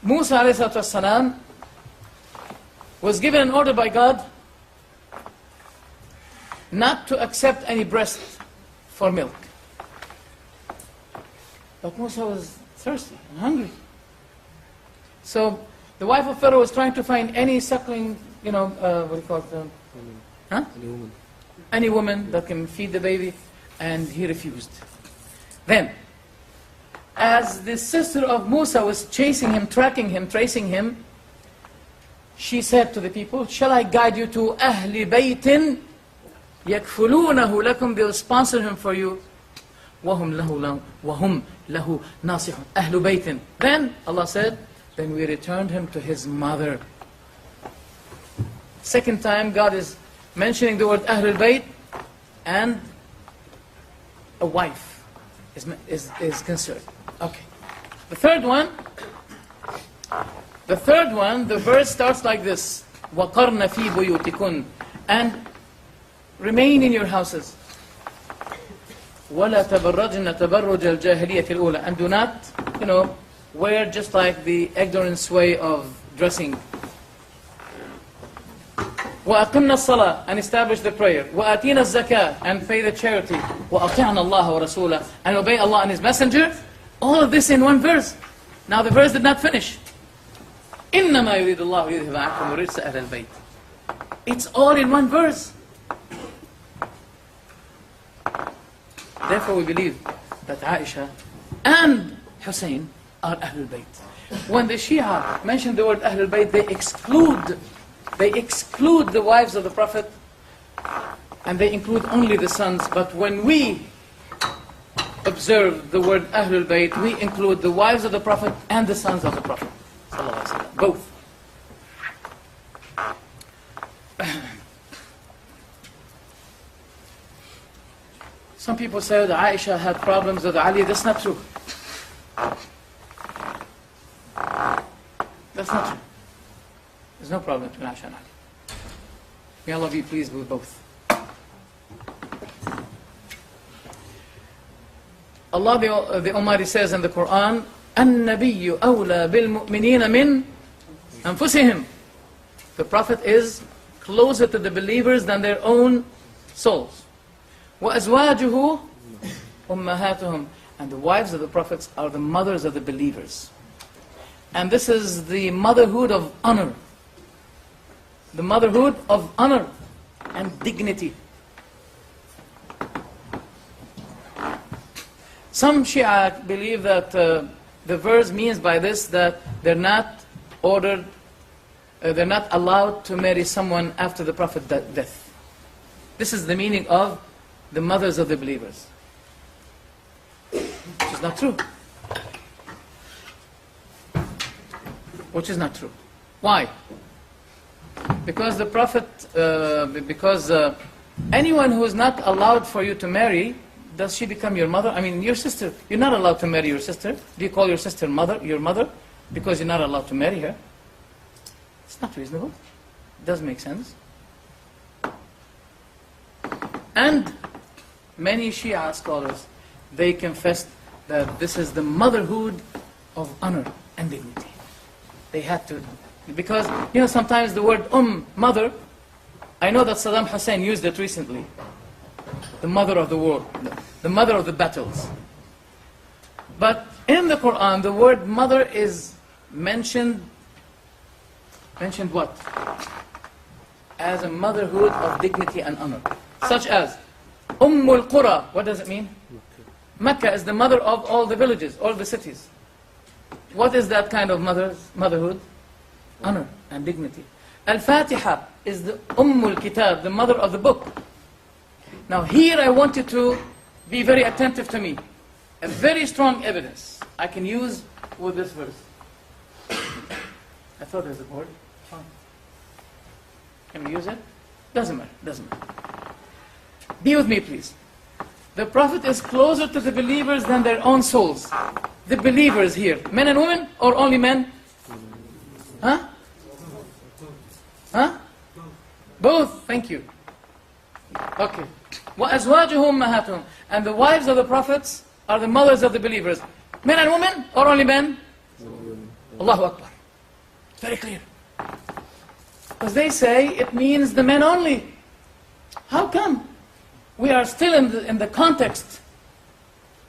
Musa ﷺ was given an order by God not to accept any breast for milk. But Musa was thirsty and hungry. So the wife of Pharaoh was trying to find any suckling, what do you call it? Any woman that can feed the baby, and he refused. Then, as the sister of Musa was chasing him, tracking him, tracing him, she said to the people, shall I guide you to ahli baytin yakfulunahu lakum? They'll sponsor him for you. Wahum lahu nasihun. Ahlu baytin. Then Allah said, then we returned him to his mother. Second time God is mentioning the word ahlul bayt, and a wife is concerned. Okay. The third one, the verse starts like this: وَقَرْنَ فِي بُيُوتِكُنْ, and remain in your houses. وَلَا تَبَرَّجْنَ تَبَرُّجَ الْجَاهِلِيَّةِ الْأُولَى, and do not, wear just like the ignorant way of dressing. وَأَقِمْنَا الصَّلَاةِ, and establish the prayer. وَأَتِينَا الزَّكَاةِ, and pay the charity. وَأَطِعْنَا اللَّهَ وَرَسُولَهُ, and obey Allah and His Messenger. All of this in one verse. Now the verse did not finish. إِنَّمَا يُرِيدُ اللَّهُ يُذْهِبَ عَنكُمُ الرِّجْسَ أَهْلَ الْبَيْتِ. It's all in one verse. Therefore we believe that Aisha and Hussein are Ahlul Bayt. When the Shia mention the word Ahlul Bayt, they exclude the wives of the Prophet, and they include only the sons. But when we observe the word Ahlul Bayt, we include the wives of the Prophet and the sons of the Prophet. Both. Some people say that Aisha had problems with Ali. That's not true. That's not true. There's no problem between Aisha and Ali. May Allah be pleased with both. Allah the Almighty says in the Qur'an, النبي أولى بالمؤمنين من أنفسهم. The Prophet is closer to the believers than their own souls. وَأَزْوَاجُهُ أُمَّهَاتُهُمْ, and the wives of the prophets are the mothers of the believers. And this is the motherhood of honor. The motherhood of honor and dignity. Some Shia believe that the verse means by this that they're not ordered, they're not allowed to marry someone after the Prophet's death. This is the meaning of the mothers of the believers, which is not true. Which is not true. Why? Because the Prophet, anyone who is not allowed for you to marry, does she become your mother? I mean, your sister, you're not allowed to marry your sister. Do you call your sister your mother because you're not allowed to marry her? It's not reasonable. It doesn't make sense. And many Shia scholars, they confessed that this is the motherhood of honor and dignity. They had to, because, sometimes the word mother, I know that Saddam Hussein used it recently. The mother of the world, the mother of the battles. But in the Quran, the word mother is mentioned what? As a motherhood of dignity and honor. Such as Ummul Qura. What does it mean? Mecca is the mother of all the villages, all the cities. What is that kind of motherhood? Honor and dignity. Al-Fatiha is the Ummul Kitab, the mother of the book. Now here I want you to be very attentive to me. A very strong evidence I can use with this verse. I thought there's a board. Fine. Can we use it? Doesn't matter. Be with me, please. The Prophet is closer to the believers than their own souls. The believers here, men and women, or only men? Huh? Both, thank you. Okay. وَأَزْوَاجُهُ أُمَّهَاتُهُمْ, and the wives of the prophets are the mothers of the believers. Men and women, or only men? Allahu Akbar. very clear. Because they say it means the men only. How come? We are still in the context.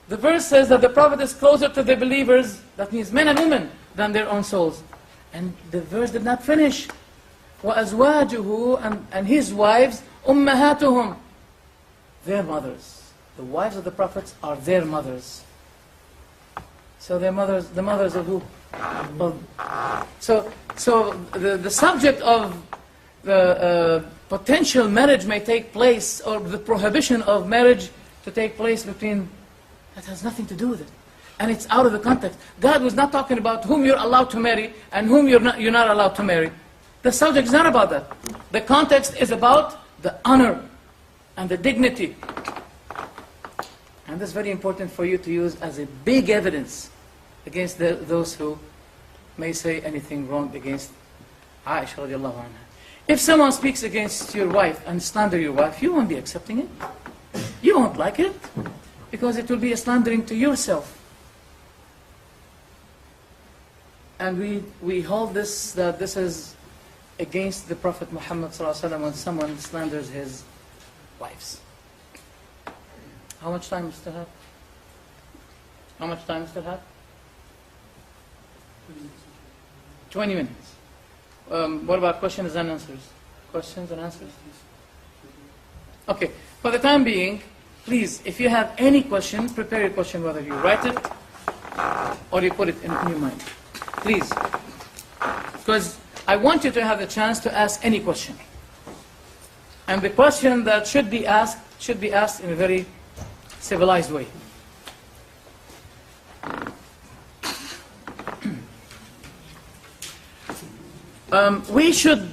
The verse says that the Prophet is closer to the believers, that means men and women, than their own souls. And the verse did not finish. وَأَزْوَاجُهُ, and his wives, أُمَّهَاتُهُم, their mothers. The wives of the prophets are their mothers. So their mothers, the mothers of who? So the subject of the potential marriage may take place, or the prohibition of marriage to take place between, that has nothing to do with it. And it's out of the context. God was not talking about whom you're allowed to marry and whom you're not allowed to marry. The subject is not about that. The context is about the honor and the dignity. And this is very important for you to use as a big evidence against those who may say anything wrong against Aisha radiallahu anha. If someone speaks against your wife and slander your wife, you won't be accepting it. You won't like it, because it will be a slandering to yourself. And we hold this, that this is against the Prophet Muhammad ﷺ when someone slanders his wives. How much time we still have? How much time we still have? 20 minutes. What about questions and answers? Questions and answers? Okay, for the time being, please, if you have any question, prepare your question, whether you write it or you put it in your mind. Please. Because I want you to have the chance to ask any question. And the question that should be asked in a very civilized way. We should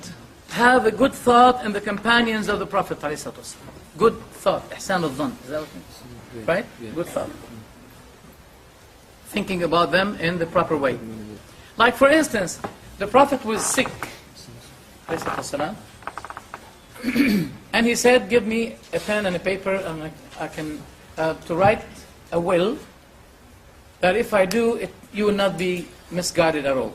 have a good thought in the companions of the Prophet ﷺ. Good thought, ihsan al-dhan, is that what it means? Right? Good thought. Thinking about them in the proper way. Like for instance, the Prophet was sick, ﷺ, and he said, give me a pen and a paper, and I can to write a will, that if I do it, you will not be misguided at all.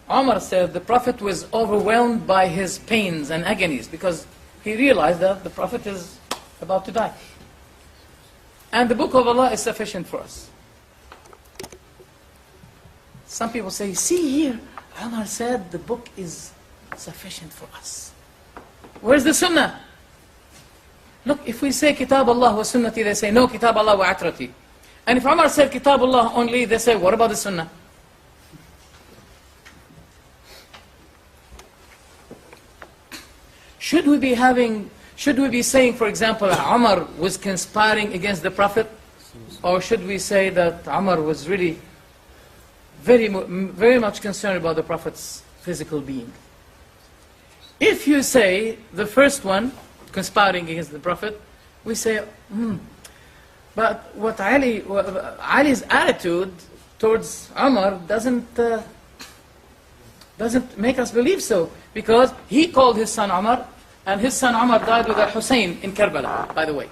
Umar said the Prophet was overwhelmed by his pains and agonies, because he realized that the Prophet is about to die. And the book of Allah is sufficient for us. Some people say, see here, Umar said the book is sufficient for us. Where's the Sunnah? Look, if we say Kitab Allah wa Sunnati, they say, no, Kitab Allah wa Atrati. And if Umar said Kitab Allah only, they say, what about the Sunnah? Should we be saying, for example, Umar was conspiring against the Prophet? Or should we say that Umar was really very much concerned about the Prophet's physical being? If you say the first one, conspiring against the Prophet, we say, but what Ali's attitude towards Umar doesn't make us believe so, because he called his son Umar, and his son Umar died with Hussein in Karbala, by the way.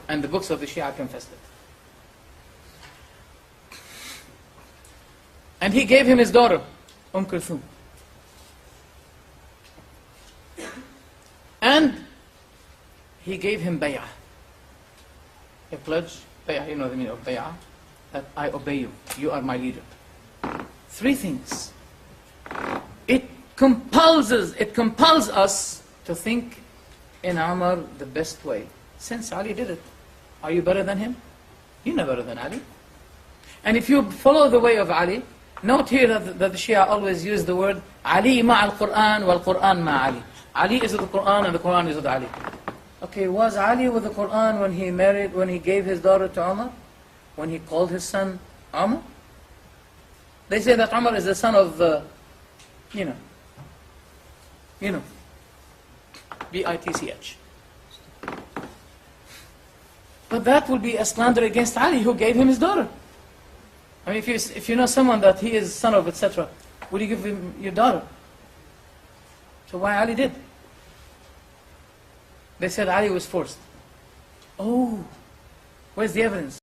And the books of the Shia confessed it. And he gave him his daughter, Kulthum. And he gave him bay'ah. A pledge, bay'ah, you know the meaning of bay'ah, that I obey you, you are my leader. 3 things. It compels us to think in Umar the best way. Since Ali did it, are you better than him? You're not better than Ali. And if you follow the way of Ali, note here that the Shia always use the word Ali ma'al Qur'an wal Qur'an ma'ali. Ali is with the Qur'an and the Qur'an is with Ali. Okay, was Ali with the Qur'an when he gave his daughter to Umar? When he called his son Umar? They say that Umar is the son of, you know, Bitch. But that would be a slander against Ali, who gave him his daughter. I mean, if you know someone that he is son of, etc., would you give him your daughter? So why Ali did? They said Ali was forced. Oh, where's the evidence?